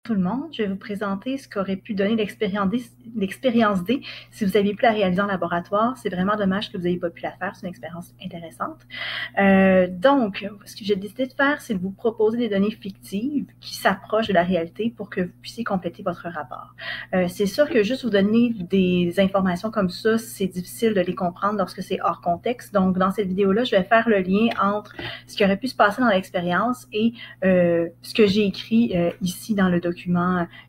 Tout le monde, je vais vous présenter ce qu'aurait pu donner l'expérience D si vous aviez pu la réaliser en laboratoire. C'est vraiment dommage que vous n'ayez pas pu la faire, c'est une expérience intéressante. Donc, ce que j'ai décidé de faire, c'est de vous proposer des données fictives qui s'approchent de la réalité pour que vous puissiez compléter votre rapport. C'est sûr que juste vous donner des informations comme ça, c'est difficile de les comprendre lorsque c'est hors contexte. Donc, dans cette vidéo-là, je vais faire le lien entre ce qui aurait pu se passer dans l'expérience et ce que j'ai écrit ici dans le document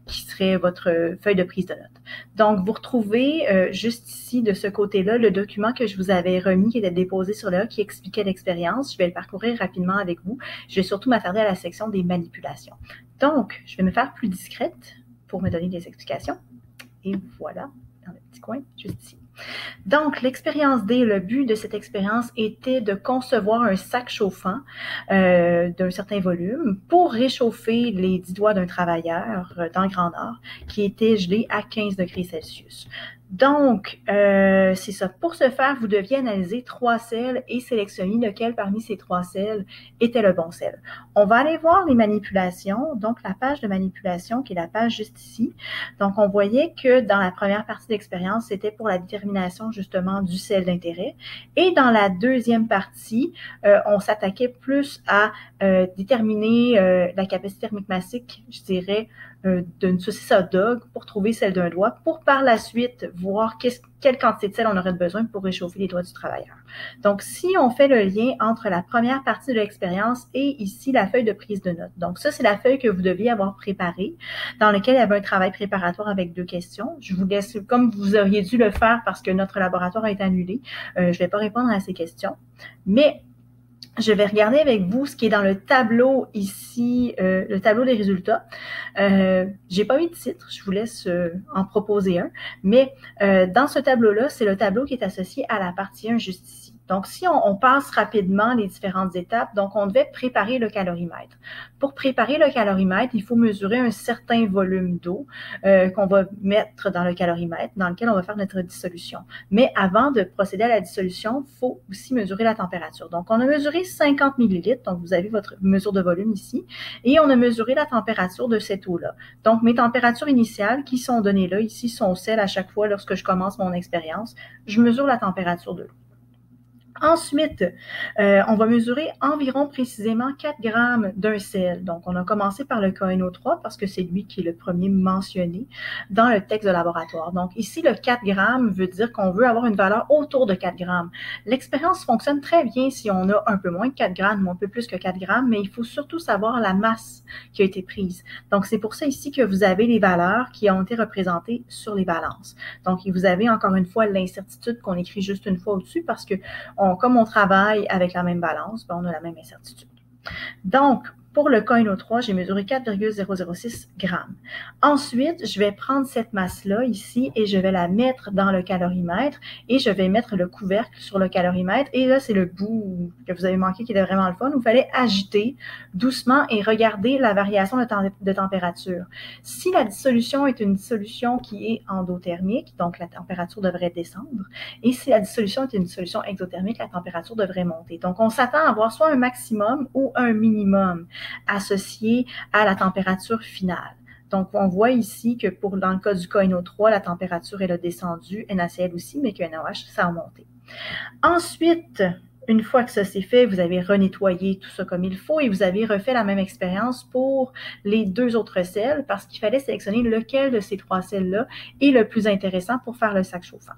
qui serait votre feuille de prise de notes. Donc, vous retrouvez juste ici, de ce côté-là, le document que je vous avais remis, qui était déposé sur là, qui expliquait l'expérience. Je vais le parcourir rapidement avec vous. Je vais surtout m'attarder à la section des manipulations. Donc, je vais me faire plus discrète pour me donner des explications. Et voilà, dans le petit coin, juste ici. Donc, l'expérience D, le but de cette expérience était de concevoir un sac chauffant d'un certain volume pour réchauffer les 10 doigts d'un travailleur dans le Grand Nord qui était gelé à 15 degrés Celsius. Donc, c'est ça. Pour ce faire, vous deviez analyser 3 sels et sélectionner lequel parmi ces 3 sels était le bon sel. On va aller voir les manipulations. Donc, la page de manipulation, qui est la page juste ici. Donc, on voyait que dans la première partie de l'expérience, c'était pour la détermination justement du sel d'intérêt. Et dans la deuxième partie, on s'attaquait plus à déterminer la capacité thermique massique, je dirais, d'une saucisse hot dog pour trouver celle d'un doigt, pour par la suite voir quelle quantité de sel on aurait besoin pour réchauffer les doigts du travailleur. Donc, si on fait le lien entre la première partie de l'expérience et ici la feuille de prise de notes. Donc, ça, c'est la feuille que vous deviez avoir préparée, dans laquelle il y avait un travail préparatoire avec 2 questions. Je vous laisse, comme vous auriez dû le faire parce que notre laboratoire a été annulé, je ne vais pas répondre à ces questions. Mais je vais regarder avec vous ce qui est dans le tableau ici, le tableau des résultats. J'ai pas mis de titre, je vous laisse en proposer un, mais dans ce tableau-là, c'est le tableau qui est associé à la partie 1 juste ici. Donc, si on passe rapidement les différentes étapes, donc on devait préparer le calorimètre. Pour préparer le calorimètre, il faut mesurer un certain volume d'eau qu'on va mettre dans le calorimètre, dans lequel on va faire notre dissolution. Mais avant de procéder à la dissolution, il faut aussi mesurer la température. Donc, on a mesuré 50 millilitres, donc vous avez votre mesure de volume ici, et on a mesuré la température de cette eau-là. Donc, mes températures initiales qui sont données là, ici, sont celles à chaque fois lorsque je commence mon expérience. Je mesure la température de l'eau. Ensuite, on va mesurer environ précisément 4 grammes d'un sel. Donc, on a commencé par le KNO3 parce que c'est lui qui est le premier mentionné dans le texte de laboratoire. Donc, ici, le 4 grammes veut dire qu'on veut avoir une valeur autour de 4 grammes. L'expérience fonctionne très bien si on a un peu moins de 4 grammes ou un peu plus que 4 grammes, mais il faut surtout savoir la masse qui a été prise. Donc, c'est pour ça ici que vous avez les valeurs qui ont été représentées sur les balances. Donc, vous avez encore une fois l'incertitude qu'on écrit juste une fois au-dessus parce que comme on travaille avec la même balance, on a la même incertitude. Donc, pour le KNO3, j'ai mesuré 4,006 grammes. Ensuite, je vais prendre cette masse-là ici et je vais la mettre dans le calorimètre et je vais mettre le couvercle sur le calorimètre. Et là, c'est le bout que vous avez manqué qui était vraiment le fun. Il fallait agiter doucement et regarder la variation de température. Si la dissolution est une dissolution qui est endothermique, donc la température devrait descendre. Et si la dissolution est une dissolution exothermique, la température devrait monter. Donc, on s'attend à avoir soit un maximum ou un minimum associé à la température finale. Donc, on voit ici que dans le cas du KNO3, la température, elle a descendu, NaCl aussi, mais que NaOH, ça a monté. Ensuite, une fois que ça s'est fait, vous avez renettoyé tout ça comme il faut et vous avez refait la même expérience pour les 2 autres sels parce qu'il fallait sélectionner lequel de ces 3 sels-là est le plus intéressant pour faire le sac chauffant.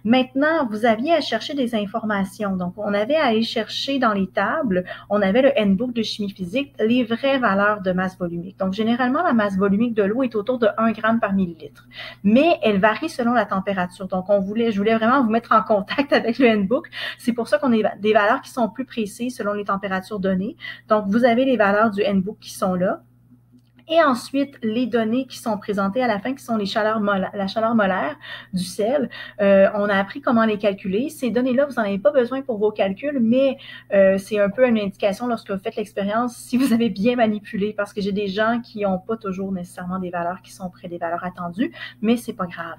Maintenant, vous aviez à chercher des informations. Donc, on avait à aller chercher dans les tables, on avait le handbook de chimie physique, les vraies valeurs de masse volumique. Donc, généralement, la masse volumique de l'eau est autour de 1 gramme par millilitre. Mais elle varie selon la température. Donc, je voulais vraiment vous mettre en contact avec le handbook. C'est pour ça qu'on a des valeurs qui sont plus précises selon les températures données. Donc, vous avez les valeurs du handbook qui sont là. Et ensuite, les données qui sont présentées à la fin, qui sont la chaleur molaire du sel. On a appris comment les calculer. Ces données-là, vous n'en avez pas besoin pour vos calculs, mais c'est un peu une indication lorsque vous faites l'expérience si vous avez bien manipulé, parce que j'ai des gens qui n'ont pas toujours nécessairement des valeurs qui sont près des valeurs attendues, mais c'est pas grave.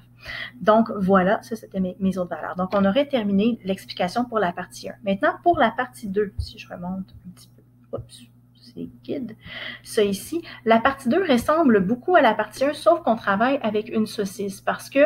Donc, voilà, ça, c'était mes autres valeurs. Donc, on aurait terminé l'explication pour la partie 1. Maintenant, pour la partie 2, si je remonte un petit peu. Oups. c'est guide, ça ici. La partie 2 ressemble beaucoup à la partie 1, sauf qu'on travaille avec une saucisse, parce que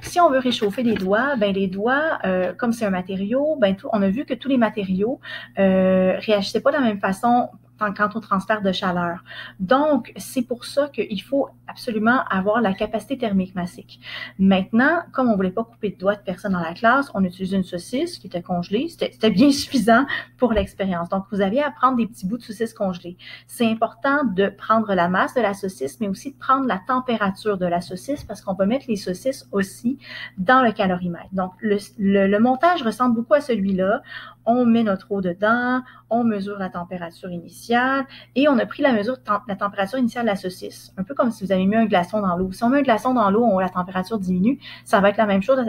si on veut réchauffer les doigts, ben les doigts, comme c'est un matériau, ben on a vu que tous les matériaux réagissaient pas de la même façon quand on transfère de chaleur. Donc, c'est pour ça qu'il faut absolument avoir la capacité thermique massique. Maintenant, comme on ne voulait pas couper de doigts de personne dans la classe, on utilisait une saucisse qui était congelée. C'était bien suffisant pour l'expérience. Donc, vous aviez à prendre des petits bouts de saucisse congelée. C'est important de prendre la masse de la saucisse, mais aussi de prendre la température de la saucisse parce qu'on peut mettre les saucisses aussi dans le calorimètre. Donc, le montage ressemble beaucoup à celui-là. On met notre eau dedans, on mesure la température initiale et on a pris la mesure de la température initiale de la saucisse. Un peu comme si vous avez mis un glaçon dans l'eau. Si on met un glaçon dans l'eau, la température diminue. Ça va être la même chose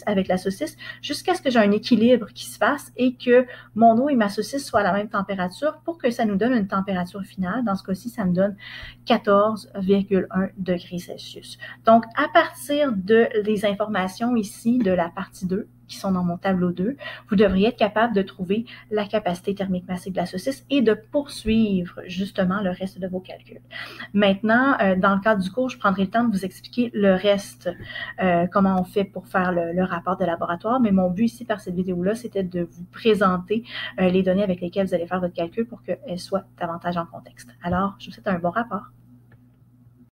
avec la saucisse jusqu'à ce que j'ai un équilibre qui se fasse et que mon eau et ma saucisse soient à la même température pour que ça nous donne une température finale. Dans ce cas-ci, ça me donne 14,1 degrés Celsius. Donc, à partir des informations ici de la partie 2, qui sont dans mon tableau 2, vous devriez être capable de trouver la capacité thermique massique de la saucisse et de poursuivre justement le reste de vos calculs. Maintenant, dans le cadre du cours, je prendrai le temps de vous expliquer le reste, comment on fait pour faire le rapport de laboratoire, mais mon but ici par cette vidéo-là, c'était de vous présenter les données avec lesquelles vous allez faire votre calcul pour qu'elles soient davantage en contexte. Alors, je vous souhaite un bon rapport.